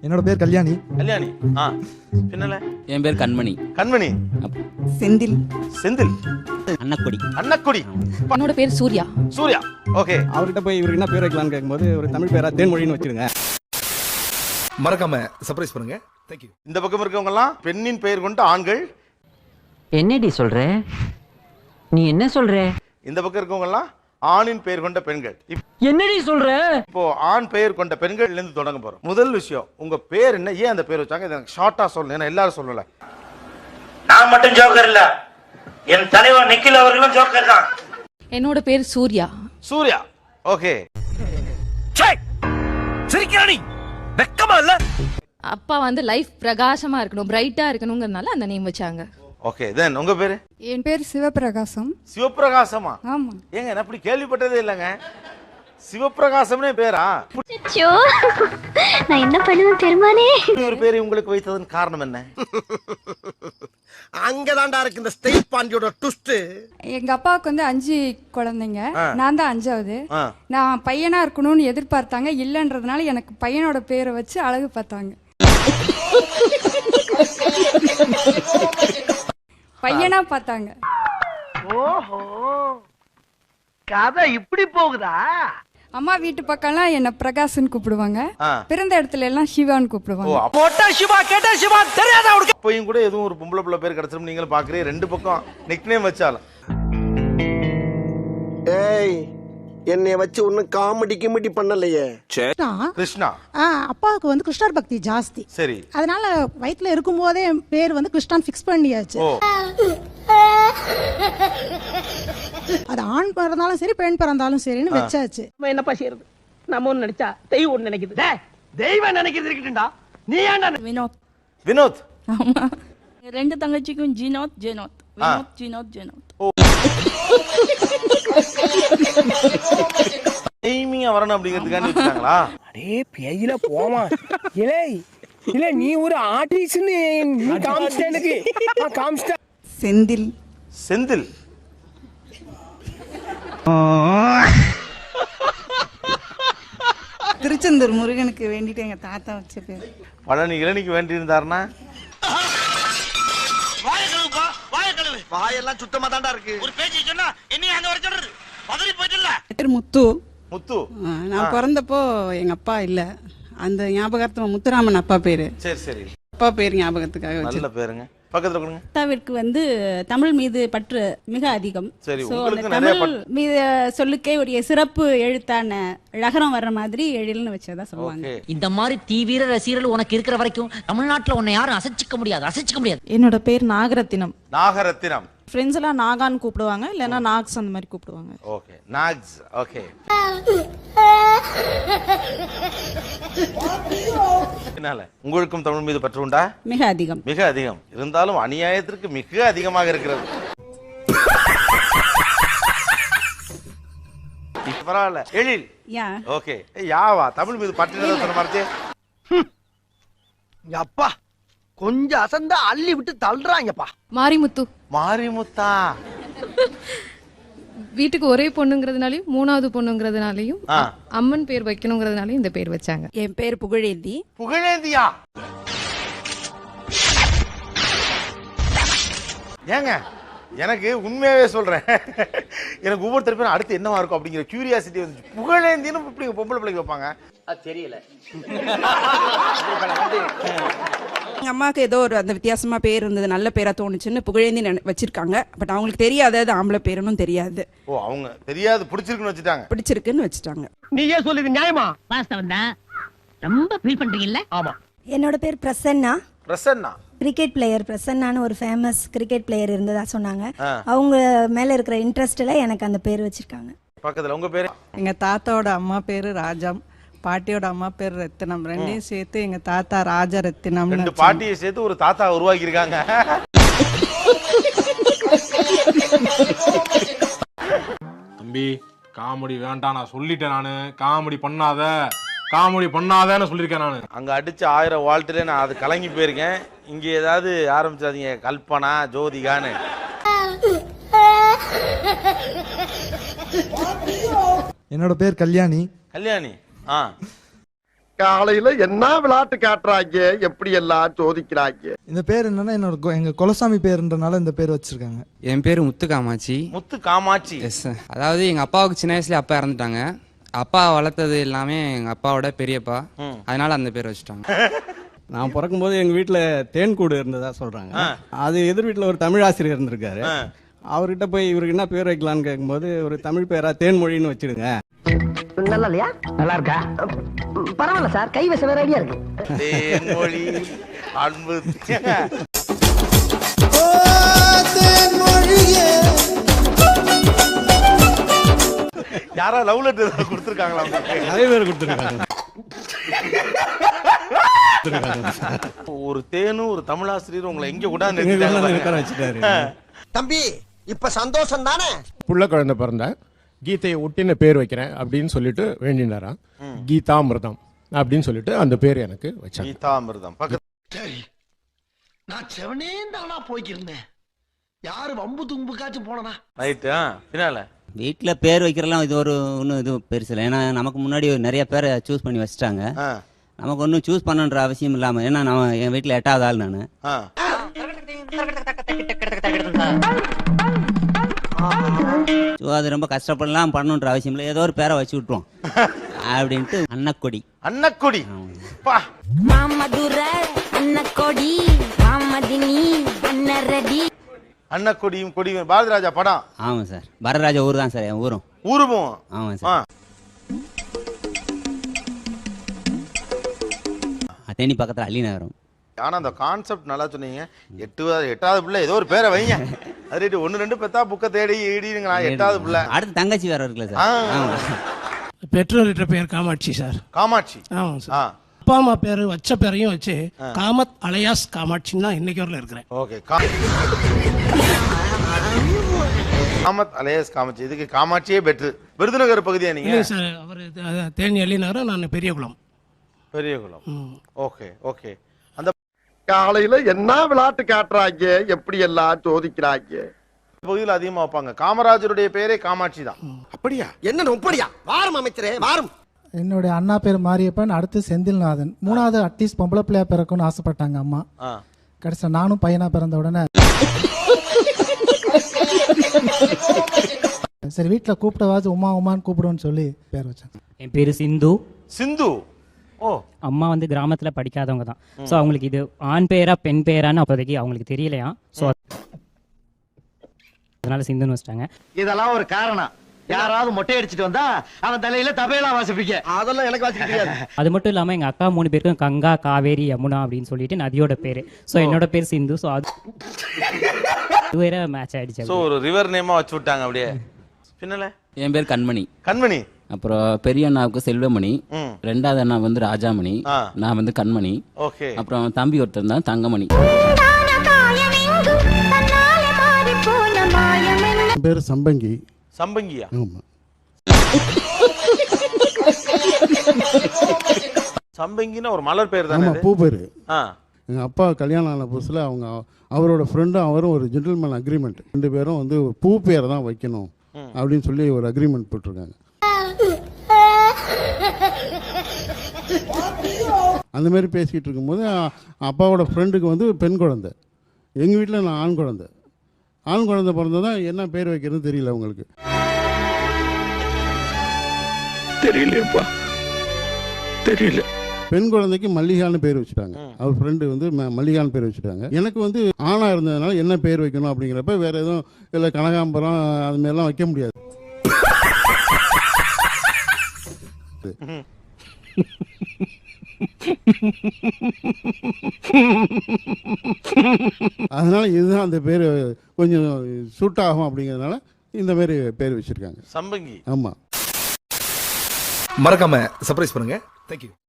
என்னோட பேர் கல்யாணி. கல்யாணி. பின்னல என் பேர் கண்மணி. கண்மணி. செந்தில். செந்தில். அன்னக்குடி. அன்னக்குடி. என்னோட பேர் சூர்யா. சூர்யா. ஓகே. அவர்கிட்ட போய் இவருக்கு என்ன பேர் வைக்கலாம்னு கேட்கும்போது ஒரு தமிழ் பேரா தேன்மொழின்னு வச்சிருங்க. மறக்காம சர்ப்ரைஸ் பண்ணுங்க. Thank you. இந்த பக்கம் இருக்கவங்க எல்லாம் பெண்ணின் பெயர் கொண்ட ஆண்கள். என்னடி சொல்ற? நீ என்ன சொல்ற? இந்த பக்கம் இருக்கவங்க எல்லாம் ஆணின் பெயர் கொண்ட பெண்கள். என்னடி சொல்ற? இப்போ ஆண் பெயர் கொண்ட பெண்கள்ல இருந்து தொடங்க போறோம். முதல் விஷயம், உங்க பேர் என்ன, ஏன் அந்த பேர் வச்சாங்க? இதை ஷார்ட்டா சொல்லணும், ஏன்னா எல்லாரும் சொல்லல. நான் மட்டும் ஜோக்கர் இல்ல, என் தலைவர் நிக்கில் அவர்களும் ஜோக்கர் தான். என்னோட பேர் சூர்யா. சூர்யா. ஓகே. சிரிக்கிறானி வெக்கமா இல்ல? அப்பா வந்து லைஃப் பிரகாசமா இருக்கணும், பிரைட்டா இருக்கணும்ங்கறனால அந்த நேம் வச்சாங்க. ஓகே. தென் உங்க பேரு? என் பேர் சிவபிரகாசம். சிவபிரகாசமா? ஆமா. ஏங்க நான் அப்படி கேள்விப்பட்டதே இல்லைங்க. சிவபிரகாசம்னே பேரா? நான் என்ன பண்ணுவேன் தெரியுமானே? ஒரு பேரை உங்களுக்கு வைத்ததன் காரணம் என்ன? அங்கதான்டா இருக்கு இந்த ஸ்டேட் பாண்டியோட ட்விஸ்ட். எங்க அப்பாவுக்கு வந்து 5 குழந்தைங்க, நான் தான் 5வது. ஆ. நான் பையனா இருக்கணும்னு எதிர்பார்த்தாங்க, இல்லன்றதுனால எனக்கு பையனோட பேரை வச்சு அழகு பார்த்தாங்க. பையனா பார்த்தாங்க. ஓஹோ, கதை இப்படி போகுதா? அம்மா வீட்டு பக்கம்லாம் என்ன பிரகாஷ்னு கூப்பிடுவாங்க, ஆ. பிறந்த இடத்துல எல்லாம் சிவான்னு ஓ, கூப்பிடுவாங்க. போட்டா சிவா கேட்டா சிவா தெரியாதா உனக்கு? அப்பயும் கூட எதுவும் ஒரு பொம்பளை பிள்ளை பேர் கிடைச்சிரும் நீங்களும் பாக்குறீங்க. ரெண்டு பக்கம் நிக்நேம் வச்சாலும். ஏய், என்னைய வச்சு ஒன்னும் காமெடி கிமெடி பண்ணலையே. கிருஷ்ணா. அப்பாவுக்கு வந்து கிருஷ்ணர் பக்தி ஜாஸ்தி. சரி. அதனால வயிற்றுல இருக்கும் போதே பேர் வந்து கிருஷ்ணான் ஃபிக்ஸ் பண்ணியாச்சு. ஓ. அது ஆண் பிறந்தாலும் சரி பெண் பிறந்தாலும் சரின்னு வச்சாச்சு. நம்ம என்னப்பா செய்யறது? நம்ம ஒண்ணு நினைச்சா தெய்வம் ஒண்ணு நினைக்குது. தெய்வம் நினைக்கிறது இருக்கட்டும்டா, நீ ஏன்டா? வினோத். வினோத். ஆமா. 2 தங்கச்சிக்கும் ஜினோத் ஜெனோத். வினோத் ஜினோத் ஜெனோத். டைமிங்கா வரணும் அப்படிங்கிறதுக்காண்டி வச்சாங்களா? அடே பேயில போமா. இலே இல்ல, நீ ஒரு ஆர்டிஸ்ட்னு நீ காமிச்சிட்ட எனக்கு. காமிச்சிட்ட. செந்தில். செந்தில். திருச்செந்தூர் முருகனுக்கு வேண்டிட்டு எங்க தாத்தா வச்ச பேர். பழனி இளநிக்கு வேண்டி இருந்தாருன்னா? வாயெல்லாம் சுத்தமா தான்டா இருக்கு. ஒரு பேச்சு சொன்னா என்ன அங்க வர சொல்றது? பதறி போயிட்டல. பேர் முத்து. முத்து. நான் பிறந்தப்போ எங்க அப்பா இல்ல, அந்த ஞாபகார்த்தமா முத்துராமன் அப்பா பேரு. சரி சரி. அப்பா பேர் ஞாபகத்துக்காக வச்சு. நல்ல பேருங்க. பக்கத்துல கொடுங்க. தாத்தாவிற்கு வந்து தமிழ் மீது பற்று மிக அதிகம். சரி, So, உங்களுக்கு அந்த நிறைய தமிழ் மீது சொல்லுக்கே ஒரு சிறப்பு எழுத்தான ழகரம் வர்ற மாதிரி எழில்னு வச்சதா சொல்லுவாங்க. ஓகே. இந்த மாதிரி தீவிர ரசிகர்கள் உனக்கு இருக்கிற வரைக்கும் தமிழ்நாட்டுல உன்னை யாரும் அசைச்சிக்க முடியாது. என்னோட பேர் நாகரத்தினம். நாகரத்தினம். ஃப்ரெண்ட்ஸ் எல்லாம் நாகான்னு கூப்பிடுவாங்க, இல்லைன்னா நாக்ஸ் அந்த மாதிரி கூப்பிடுவாங்க. ஓகே. நாக்ஸ். ஓகே. என்னால உங்களுக்கும் தமிழ் மீது பற்று உண்டா? மிக அதிகம். மிக அதிகம். இருந்தாலும் அநியாயத்திற்கு மிக அதிகமாக இருக்கிறது. பரவாயில்ல. எழில். யா. ஓகே. யாவா தமிழ் மீது பற்று சொன்ன மாதிரி. அப்பா கொஞ்சம் அசந்தா அள்ளி விட்டு தள்ளுறாங்கப்பா. மாரிமுத்து. மாரிமுத்தா. வீட்டுக்கு ஒரே பொண்ணுங்கிறதுனாலையும் 3வது பொண்ணுங்கிறதுனாலையும் அம்மன் பேர் வைக்கணுங்கிறதுனாலையும் இந்த பேர் வச்சாங்க. என் பேர் புகழேந்தி. புகழேந்தியா? ஏங்க எனக்கு உண்மையாவே சொல்றேன், எனக்கு ஒவ்வொருத்தர் பேரும் அடுத்து என்னவா இருக்கும் அப்படிங்கிற கியூரியாசிட்டி வந்துச்சு. புகழேந்தின்னு இப்படி பொம்பளை பிள்ளைக்கு வைப்பாங்க? தெரியல. எங்க அம்மாவுக்கு ஏதோ ஒரு அந்த வித்தியாசமா பேர் இருந்தது, நல்ல பேரா தோணுச்சுன்னு புகழேந்தி வச்சிருக்காங்க. பட் அவங்களுக்கு தெரியாது அது ஆம்பளை பேருன்னு தெரியாது. ஓ, அவங்க தெரியாது, பிடிச்சிருக்குன்னு வச்சுட்டாங்க. பிடிச்சிருக்குன்னு வச்சுட்டாங்க. நீயே சொல்லுது நியாயமா? வாஸ்தவம் தான். ரொம்ப ஃபீல் பண்றீங்கல்ல? ஆமா. என்னோட பேர் பிரசன்னா. பிரசன்னா. Cricket player. பிரசன்னான்னு ஒரு ஃபேமஸ் கிரிக்கெட் பிளேயர் இருந்ததா சொன்னாங்க. அவங்க மேல இருக்கிற இன்ட்ரெஸ்ட்ல எனக்கு அந்த பேர் வச்சிருக்காங்க. பக்கத்துல உங்க பேரு? எங்க தாத்தாவோட அம்மா பேரு ராஜம், பாட்டியோட அம்மா பேர் ரத்தினம். ரெண்டையும் சேர்த்து எங்க தாத்தா ராஜ ரத்தினம். 2 பாட்டியை சேர்த்து ஒரு தாத்தா உருவாக்கி இருக்காங்க. தம்பி காமெடி வேண்டாம், நான் சொல்லிட்டேன். நானு காமெடி பண்ணாதன்னு சொல்லியிருக்கேன். நானு அங்க அடிச்ச 1000 வால்ட்ல நான் அது கலங்கி போயிருக்கேன். இங்க ஏதாவது ஆரம்பிச்சாதீங்க கல்பனா ஜோதிகான்னு. என்னோட பேர் கல்யாணி. கல்யாணி. காலையில என்ன விளையாட்டு காட்டுறாங்க, எப்படி எல்லாம் சோதிக்கிறாங்க. இந்த பேர் என்னன்னா என்னோட எங்க குலசாமி பேருன்றனால இந்த பேர் வச்சிருக்காங்க. என் பேர் முத்து காமாட்சி. முத்து காமாட்சி. எஸ், அதாவது எங்க அப்பாவுக்கு சின்ன வயசுல அப்பா இறந்துட்டாங்க. அப்பா வளர்த்தது எல்லாமே எங்க அப்பாவோட பெரியப்பா, அதனால அந்த பேர் வச்சுட்டாங்க. நான் பிறக்கும்போது எங்க வீட்டுல தேன்கூடு இருந்ததா சொல்றாங்க. அது எதிர் வீட்டுல ஒரு தமிழ் ஆசிரியர் இருந்திருக்காரு. அவர்கிட்ட போய் இவருக்கு என்ன பேர் வைக்கலான்னு கேட்கும்போது ஒரு தமிழ் பேரா தேன்மொழின்னு வச்சிடுங்க. நல்லா இல்லையா? நல்லா இருக்கா? பரவாயில்ல சார், கை வச வேற ஐடியா இருக்கு. தேன்மொழி அன்பு. யாரா லவ் லெட்டர் கொடுத்துருக்காங்களா? நிறைய பேர் கொடுத்துருக்காங்க. ஒரு தேனும் ஒரு தமிழாசிரியர் உங்களை எங்க கூடாது வச்சுட்டாரு. தம்பி இப்ப சந்தோஷம் தானே? புள்ள குழந்தை பிறந்த கீதையை ஒட்டின பேர் வைக்கிறேன் அப்படின்னு சொல்லிட்டு வேண்டினாராம். கீதாமிர்தம் அப்படின்னு சொல்லிட்டு அந்த பேர் எனக்கு வச்சாங்க. கீதாமிர்தம். சரி, நான் செவனே தானா போய்க்கிருந்தேன். யாரு வம்பு தும்புக்காச்சும் போனனா? ரைட்டு. பின்னால வீட்டில் பேர் வைக்கிறலாம் இது ஒன்றும் இது பெருசு இல்லை. ஏன்னா நமக்கு முன்னாடி நிறைய பேரை சூஸ் பண்ணி வச்சுட்டாங்க. நமக்கு ஒன்றும் சூஸ் பண்ணன்ற அவசியம் இல்லாமல், ஏன்னா நான் என் வீட்டில் 8வது ஆள் நான். ஸோ அது ரொம்ப கஷ்டப்படலாம் பண்ணணுன்ற அவசியம் இல்லை, ஏதோ ஒரு பேரை வச்சு விட்டுருவோம் அப்படின்ட்டு அன்னக்கொடி. அன்னக்கொடி. அன்னக்கொடியும் கொடியும் பாரதிராஜா படம். ஆமாம் சார், வரராஜா ஊர் தான் சார் என் ஊரும். ஊருமும். ஆமாம் சார். தேனி பக்கத்தில் அள்ளி நகரம். ஆனா அந்த கான்செப்ட் நல்லா சொன்னீங்க. 8வது பிள்ளை ஏதோ ஒரு பேரை வைங்க. அது 1 2 பெத்தா புக்க தேடி இடிங்களா? 8வது பிள்ளை. அடுத்து தங்கச்சி வேற இருக்குல்ல சார். பெற்றோர்கிட்ட பேர் காமாட்சி சார். காமாட்சி. ஆமாம் சார். அப்பா அம்மா பேரு வச்ச பேரையும் வச்சு காமத் அலையாஸ் காமாட்சின்னு தான் இன்னைக்கு வரல இருக்கிறேன். ஓகே. காமத் அலையாஸ் காமாட்சி. இதுக்கு காமாட்சியே பெட்ரு. விருதுநகர் பகுதியா நீங்க? இல்லை சார், அவர் தேனி அள்ளி நகரம், நான் பெரியகுளம். பெரியகுளம். Okay okay. அந்த காலையில என்ன விளையாட்டு காட்டுறாங்க, எப்படி எல்லாம் சோதிக்கிறாங்க. பகுதியில் அதிகமா வைப்பாங்க. காமராஜருடைய பேரே காமாட்சி தான். அப்படியா? என்ன அப்படியா? வாரம் அமைச்சரே வாரம். என்னுடைய அண்ணா பேர் மாரியப்பன், அடுத்து செந்தில்நாதன். 3வது அட்லீஸ்ட் பொம்பளை பிள்ளையா பிறக்கும்னு ஆசைப்பட்டாங்க அம்மா. கடைசியா நானும் பையனா பிறந்த உடனே சரி வீட்டுல கூப்பிட்டவாச்சு உமா உமான்னு கூப்பிடுவோன்னு சொல்லி பேர் வச்சாங்க. என் பேரு சிந்து. சிந்து. ஓ. அம்மா வந்து கிராமத்துல படிக்காதவங்க தான். ஸோ அவங்களுக்கு இது ஆண் பேரா பெண் பேரான்னு அப்போதைக்கு அவங்களுக்கு தெரியலையா. ஸோ அதனால சிந்துன்னு வச்சிட்டாங்க. இதெல்லாம் ஒரு காரணம். யாராவது மொட்டை அடிச்சிட்டு வந்தா அவன் தலையில தபையெல்லாம் வாசிப்பீங்க. அதெல்லாம் எனக்கு வாசிக்க தெரியாது. அது மட்டும் இல்லாம எங்க அக்கா 3 பேருக்கும் கங்கா, காவேரி, யமுனா அப்படின்னு சொல்லிட்டு நதியோட பேரு. ஸோ என்னோட பேர் சிந்து. ஸோ அது வேற மேட்ச் ஆயிடுச்சு. ஸோ ஒரு ரிவர் நேமா வச்சு விட்டாங்க அப்படியே. பின்னல என் பேர் கண்மணி. கண்மணி. அப்புறம் பெரிய அண்ணாவுக்கு செல்வமணி, 2வது அண்ணா வந்து ராஜாமணி, நான் வந்து கண்மணி. ஓகே. அப்புறம் தம்பி ஒருத்தர் தான் தங்கமணி. பேர் சம்பங்கி. சம்பங்கியா? சம்பங்கின்னா ஒரு மலர் பேர் தானே? பூ பேரு. எங்க அப்பா கல்யாணம் ஆன புதுசுல அவரோட ஃப்ரெண்டும் அவரும் ஒரு ஜென்டில்மேன் அக்ரிமெண்ட், 2 பேரும் வந்து பூ பேரை தான் வைக்கணும் அப்படின்னு சொல்லி ஒரு அக்ரிமெண்ட் போட்டிருக்காங்க. அந்த மாதிரி பேசிக்கிட்டு இருக்கும்போது அப்பாவோட ஃப்ரெண்டுக்கு வந்து பெண் குழந்தை, எங்கள் வீட்டில் நான் ஆண் குழந்தை. ஆண் குழந்தை பிறந்ததான் என்ன பேர் வைக்கிறதுன்னு தெரியல அவங்களுக்கு. தெரியலப்பா, தெரியல. பெண் குழந்தைக்கு மல்லிகான்னு பேர் வச்சுட்டாங்க. அவர் ஃப்ரெண்டு வந்து மல்லிகான்னு பேர் வச்சுட்டாங்க. எனக்கு வந்து ஆணா இருந்ததுனால என்ன பேர் வைக்கணும் அப்படிங்கிறப்ப வேற எதுவும் இல்லை, கனகாம்பரம் அது மாதிரிலாம் வைக்க முடியாது. அதனால இதுதான் அந்த பேர் கொஞ்சம் சூட் ஆகும் அப்படிங்கிறதுனால இந்த மாதிரி பேர் வச்சிருக்காங்க. சம்பங்கி. ஆமா. மறக்காம சர்ப்ரைஸ் பண்ணுங்க. தேங்க்யூ.